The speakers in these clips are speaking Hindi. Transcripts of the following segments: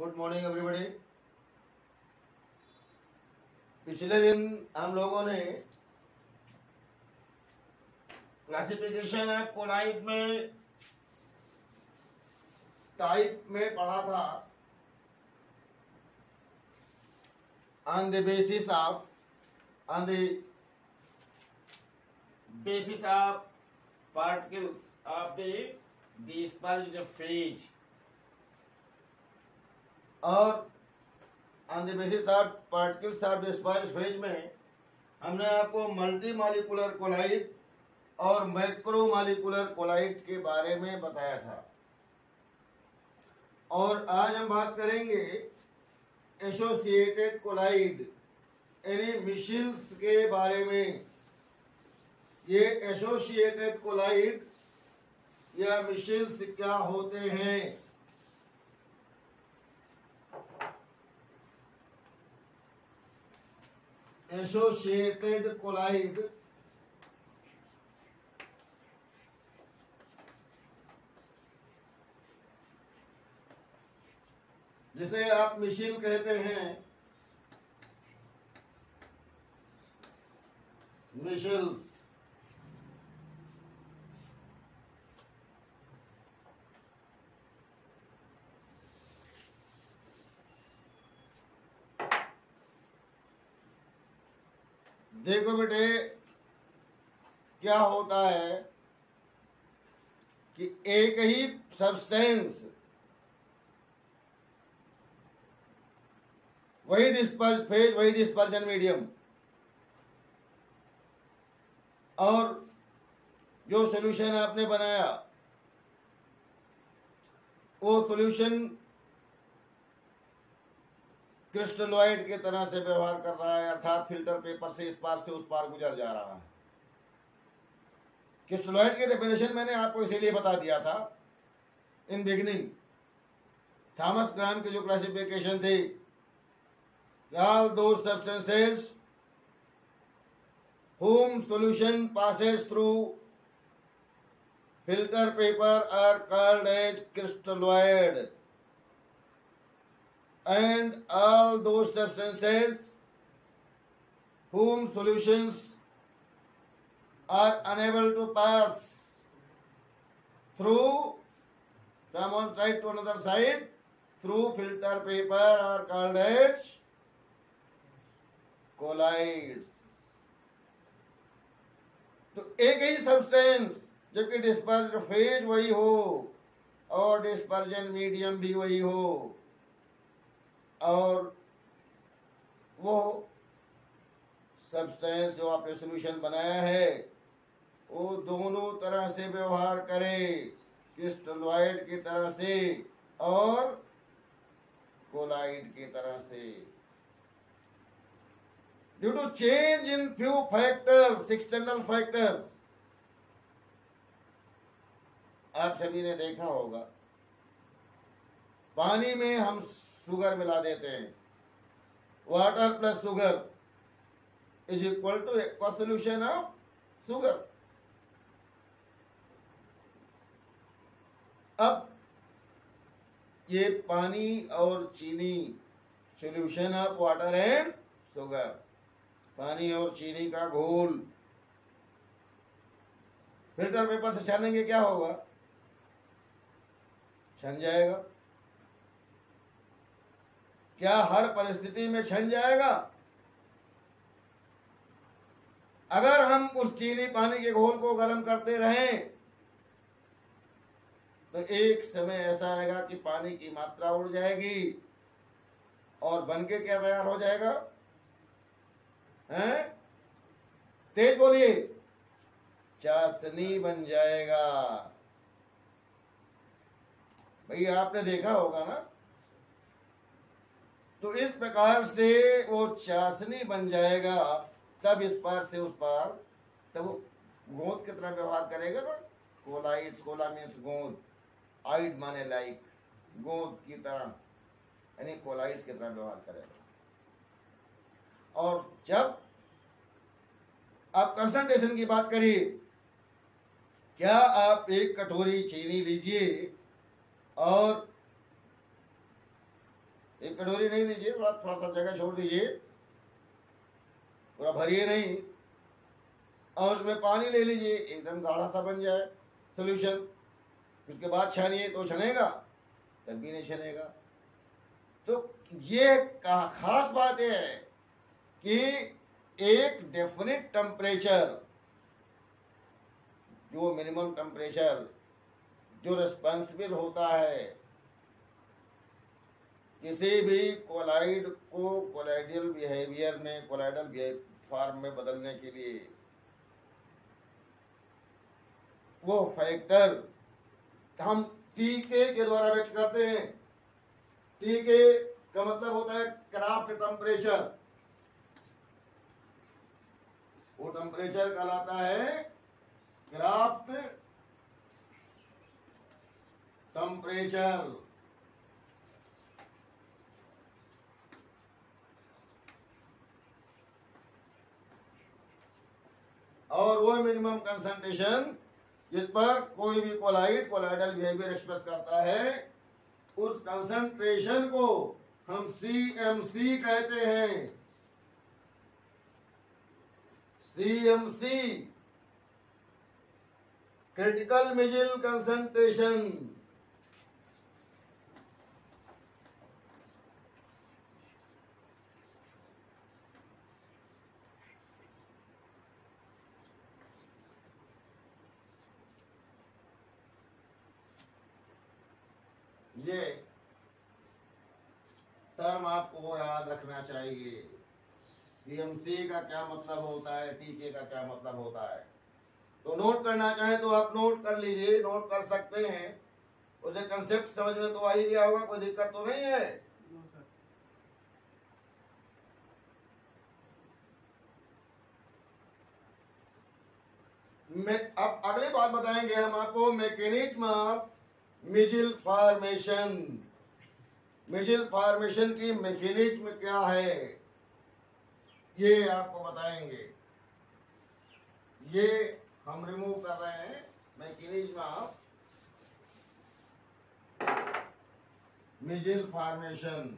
Good morning everybody. पिछले दिन हम लोगों ने क्लासिफिकेशन ऑफ कोलाइड में टाइप में पढ़ा था on the basis of particles of the dispersed phase और on the basis of particles of dispersed phase में हमने आपको मल्टी मॉलिक्यूलर कोलाइड और मैक्रो मॉलिक्यूलर कोलाइड के बारे में बताया था। और आज हम बात करेंगे एसोसिएटेड कोलाइड यानी मिशेल्स के बारे में। ये एसोसिएटेड कोलाइड या मिशेल्स क्या होते हैं? एसोसिएटेड कोलाइड जिसे आप मिशेल कहते हैं, मिशेल्स। देखो बेटे, क्या होता है कि एक ही सब्सटेंस वही डिस्पर्स फेज, वही डिस्पर्जन मीडियम, और जो सॉल्यूशन आपने बनाया वो सॉल्यूशन क्रिस्टलॉइड के तरह से व्यवहार कर रहा है, अर्थात फिल्टर पेपर से इस पार से उस पार गुजर जा रहा है। क्रिस्टलॉइड की डेफिनेशन मैंने आपको इसीलिए बता दिया था इन बिगिनिंग। थॉमस ग्राम की जो क्लासिफिकेशन थी, all those substances whom solution passes through filter paper are called as crystalloid, and all those substances whom solutions are unable to pass through from one side to another side through filter paper are called as colloids। तो एक ही सब्सटेंस जबकि डिस्पर्स्ड फेज वही हो और डिस्पर्जन मीडियम भी वही हो, और वो सब्सटेंस जो आपने सॉल्यूशन बनाया है वो दोनों तरह से व्यवहार करे, क्रिस्टलॉइड की तरह से और कोलाइड की तरह से। Due to change in few factors, external factors, आप सभी ने देखा होगा पानी में हम शुगर मिला देते हैं, water plus sugar is equal to aqua solution of sugar. अब ये पानी और चीनी solution of water and sugar, पानी और चीनी का घोल फिल्टर पेपर से छानेंगे, क्या होगा? छन जाएगा। क्या हर परिस्थिति में छन जाएगा? अगर हम उस चीनी पानी के घोल को गर्म करते रहें तो एक समय ऐसा आएगा कि पानी की मात्रा उड़ जाएगी और बनके क्या तैयार हो जाएगा? हैं? तेज बोलिए। चाशनी बन जाएगा। भैया आपने देखा होगा ना, तो इस प्रकार से वो चाशनी बन जाएगा, तब इस पार से उस पार, तब वो गोंद की तरह व्यवहार करेगा ना। कोलाइड्स, कोला मीन्स गोंद, आइड माने लाइक, गोंद की तरह, यानी कोलाइड्स की तरह व्यवहार करेगा। और जब आप कंसंट्रेशन की बात करिए, क्या आप एक कटोरी चीनी लीजिए और एक कटोरी नहीं लीजिए, थोड़ा थोड़ा सा जगह छोड़ दीजिए, पूरा भरिए नहीं, और उसमें पानी ले लीजिए, एकदम गाढ़ा सा बन जाए सोल्यूशन। उसके बाद छानिए तो छनेगा, तब भी नहीं छनेगा। तो ये खास बात यह है कि एक डेफिनेट टेम्परेचर, जो मिनिमम टेम्परेचर जो रिस्पॉन्सिबल होता है किसी भी कोलाइड को कोलाइडल बिहेवियर में, कोलाइडल फॉर्म में बदलने के लिए, वो फैक्टर हम टीके के द्वारा व्यक्त करते हैं। टीके का मतलब होता है क्राफ्ट टेम्परेचर। वो टेम्परेचर कहलाता है क्राफ्ट टेम्परेचर। और वो मिनिमम कंसंट्रेशन जिस पर कोई भी कोलाइडल बिहेवियर एक्सप्रेस करता है, उस कंसंट्रेशन को हम CMC कहते हैं। CMC critical micelle concentration. ये टर्म आपको याद रखना चाहिए। CMC का क्या मतलब होता है, टीके का क्या मतलब होता है। तो नोट करना चाहें तो आप नोट कर लीजिए, नोट कर सकते हैं। उसे कंसेप्ट समझ में तो आ ही गया होगा, कोई दिक्कत तो नहीं है। अब अगली बात बताएंगे हम आपको, मैकेनिज्म ऑफ मिजिल फॉर्मेशन। मिजिल फॉर्मेशन की मैकेनिज्म क्या है, ये आपको बताएंगे। ये हम रिमूव कर रहे हैं, मैकेनिज्म ऑफ मिजिल फॉर्मेशन।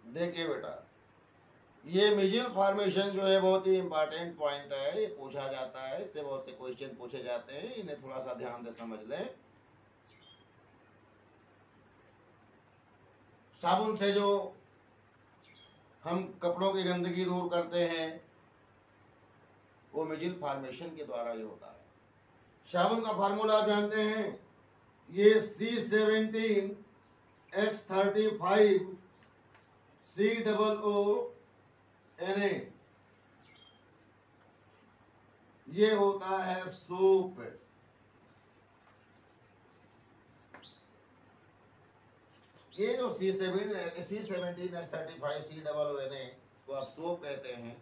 देखिए बेटा, ये मिजिल फॉर्मेशन जो है बहुत ही इंपॉर्टेंट पॉइंट है, ये पूछा जाता है, इससे बहुत से क्वेश्चन पूछे जाते हैं, इन्हें थोड़ा सा ध्यान से समझ लें। साबुन से जो हम कपड़ों की गंदगी दूर करते हैं, वो मिजिल फॉर्मेशन के द्वारा ही होता है। साबुन का फार्मूला आप जानते हैं, ये C17H35 COONA, ये होता है सोप। ये जो C17H35 COONA को आप सोप कहते हैं,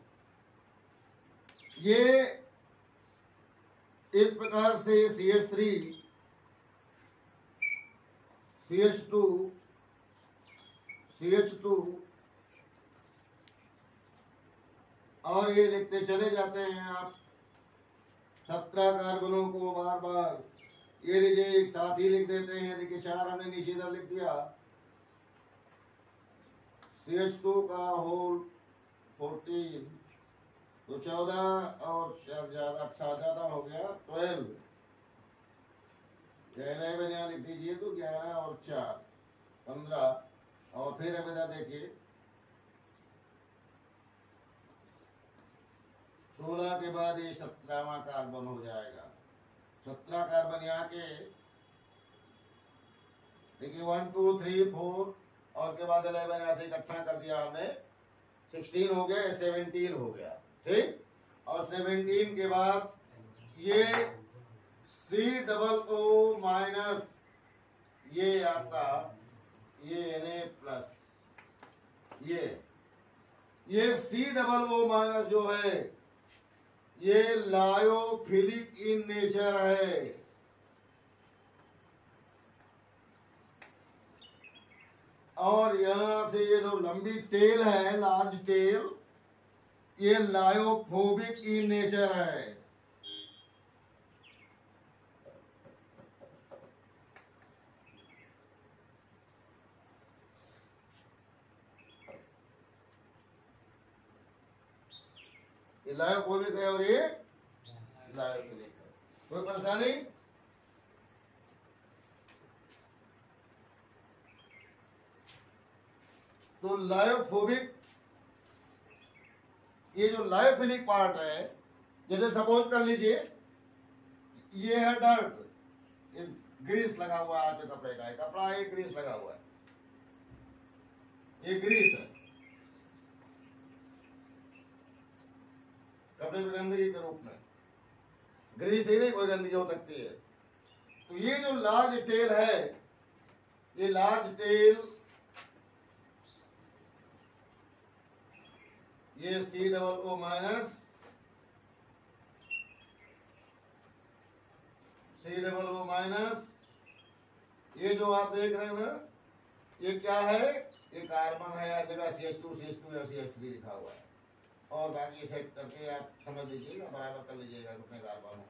ये इस प्रकार से CH3 CH2 CH2 और ये लिखते चले जाते हैं आप 17 कार्बनों को बार बार। ये लीजिए एक साथ ही लिख देते हैं, देखिए 4 हमने नीचे इधर लिख दिया। CH2 का होल 14, तो 14 और 4 ज्यादा हो गया 12। 11 यहाँ लिख दीजिए, तो 11 और 4 15। और फिर अब इधर देखिए 16 के बाद ये 17वां कार्बन हो जाएगा। 17 कार्बन यहाँ के, देखिए 1 2 3 4 और के बाद 11 ऐसे इकट्ठा कर दिया हमने, 16 हो गया, 17 हो गया, ठीक। और और 17 के बाद ये COO माइनस ये आपका ये Na प्लस ये COO माइनस जो है ये लायोफिलिक इन नेचर है। और यहां से ये जो लंबी टेल है, लार्ज टेल, ये लायोफोबिक इन नेचर है। ये लायोफोबिक है और ये लायोफिलिक है। कोई परेशानी? तो लायोफोबिक ये जो लायोफिलिक पार्ट है, जैसे सपोज कर लीजिए ये है डर्ट, ये ग्रीस लगा हुआ है आपके कपड़े का, कपड़ा है ग्रीस लगा हुआ है, ये ग्रीस है, कपड़े में गंदगी के रूप में। ग्रीस ही नहीं, कोई गंदगी हो सकती है। तो ये जो लार्ज टेल है, ये लार्ज टेल ये COO माइनस COO माइनस ये जो आप देख रहे हो ना, ये क्या है? ये कार्बन है, हर जगह CH2 या CH3 लिखा हुआ है। और बाकी सेट करके आप समझ लीजिएगा, बराबर कर लीजिएगा कितने कार्बन हो।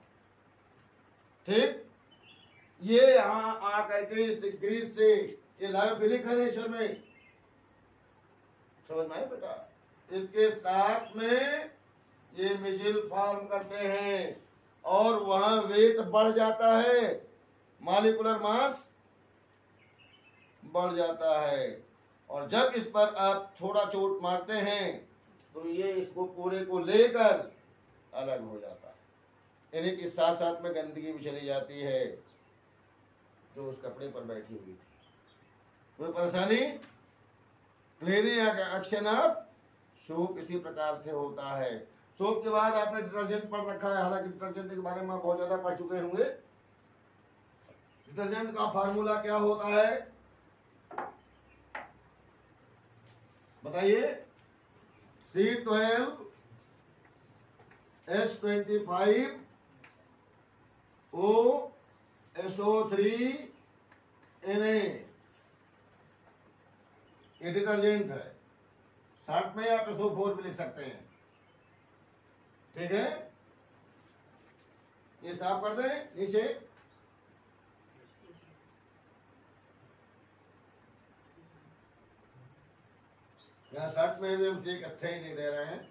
ठीक, ये यहाँ आकर के इस ग्रीस से ये लायोफिलिक है नेचर में, समझ में आया बेटा? इसके साथ में ये मिजिल फॉर्म करते हैं और वहां वेट बढ़ जाता है, मॉलिक्यूलर मास बढ़ जाता है। और जब इस पर आप थोड़ा चोट मारते हैं तो ये इसको पूरे को लेकर अलग हो जाता है। यानी कि साथ साथ में गंदगी भी चली जाती है जो उस कपड़े पर बैठी हुई थी। कोई परेशानी? क्लीनिंग एक्शन ऑफ सोप इसी प्रकार से होता है। सोप के बाद आपने डिटर्जेंट पढ़ रखा है, हालांकि डिटर्जेंट के बारे में आप बहुत ज्यादा पढ़ चुके होंगे। डिटर्जेंट का फार्मूला क्या होता है बताइए? C12H25OSO3Na ये डिटर्जेंट है। शॉर्ट में आप SO4 भी लिख सकते हैं। ठीक है, ये साफ कर दें नीचे। यहाँ शर्ट में भी हम से इकट्ठे ही नहीं दे रहे हैं।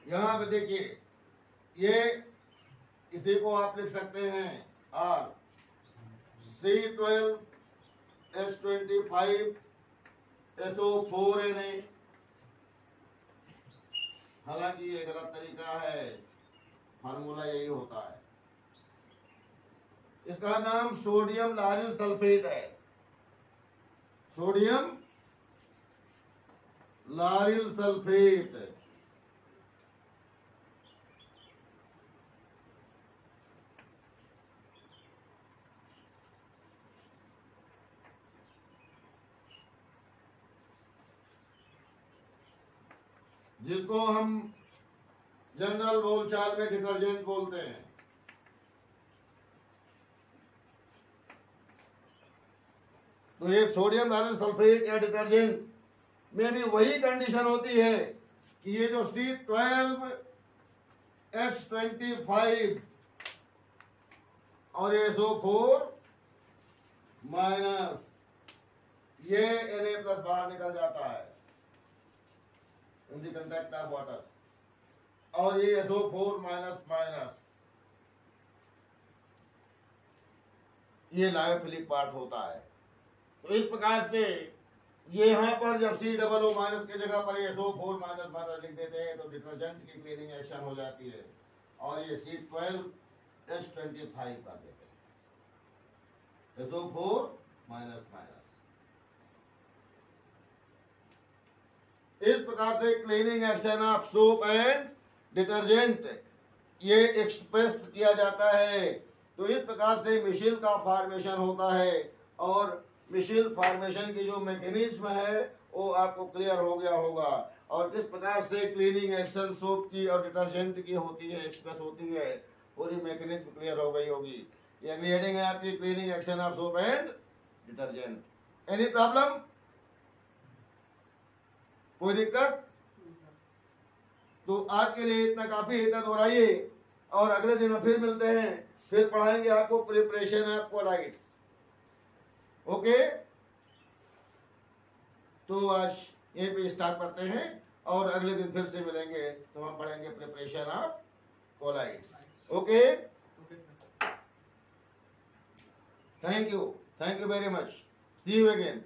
यहाँ पे देखिए, ये इसी को आप लिख सकते हैं R C12H25SO4Na। हालांकि ये गलत तरीका है, फार्मूला यही होता है। इसका नाम सोडियम लारिल सल्फेट है। Sodium lauryl sulphate. जिसको हम जनरल बोलचाल में डिटर्जेंट बोलते हैं। तो एक सोडियम लारिल सल्फेट या डिटर्जेंट में भी वही कंडीशन होती है कि ये जो C12H25 और ये SO4 माइनस ये Na+ बाहर निकल जाता है in the contact of water, और ये SO4 माइनस माइनस ये लायोफिलिक पार्ट होता है। तो इस प्रकार से ये यहाँ पर जब COO माइनस की जगह पर SO4 माइनस माइनस लिख देते हैं तो डिटर्जेंट की क्लीनिंग एक्शन हो जाती है, और ये C12H25 कर देते हैं, SO4 माइनस माइनस। इस प्रकार से cleaning action of soap and detergent ये एक्सप्रेस किया जाता है। तो इस प्रकार से मिशिल का फॉर्मेशन होता है और मिशिल फॉर्मेशन की जो मैकेनिज्म है वो आपको क्लियर हो गया होगा। और किस प्रकार से क्लीनिंग एक्शन सोप की और डिटर्जेंट की होती है, एक्सप्रेस होती है, पूरी मैकेनिज्म क्लियर हो गई होगी। ये अगली हेडिंग है आपकी cleaning action of soap and detergent. Any problem, कोई दिक्कत? तो आज के लिए इतना काफी है, इतना दोहराइए और अगले दिन फिर मिलते हैं, फिर पढ़ाएंगे आपको प्रिपरेशन ऑफ कोलाइड्स। ओके, तो आज यहीं पे स्टार्ट करते हैं और अगले दिन फिर से मिलेंगे तो हम पढ़ेंगे preparation of colloids. Okay, thank you very much, see you again.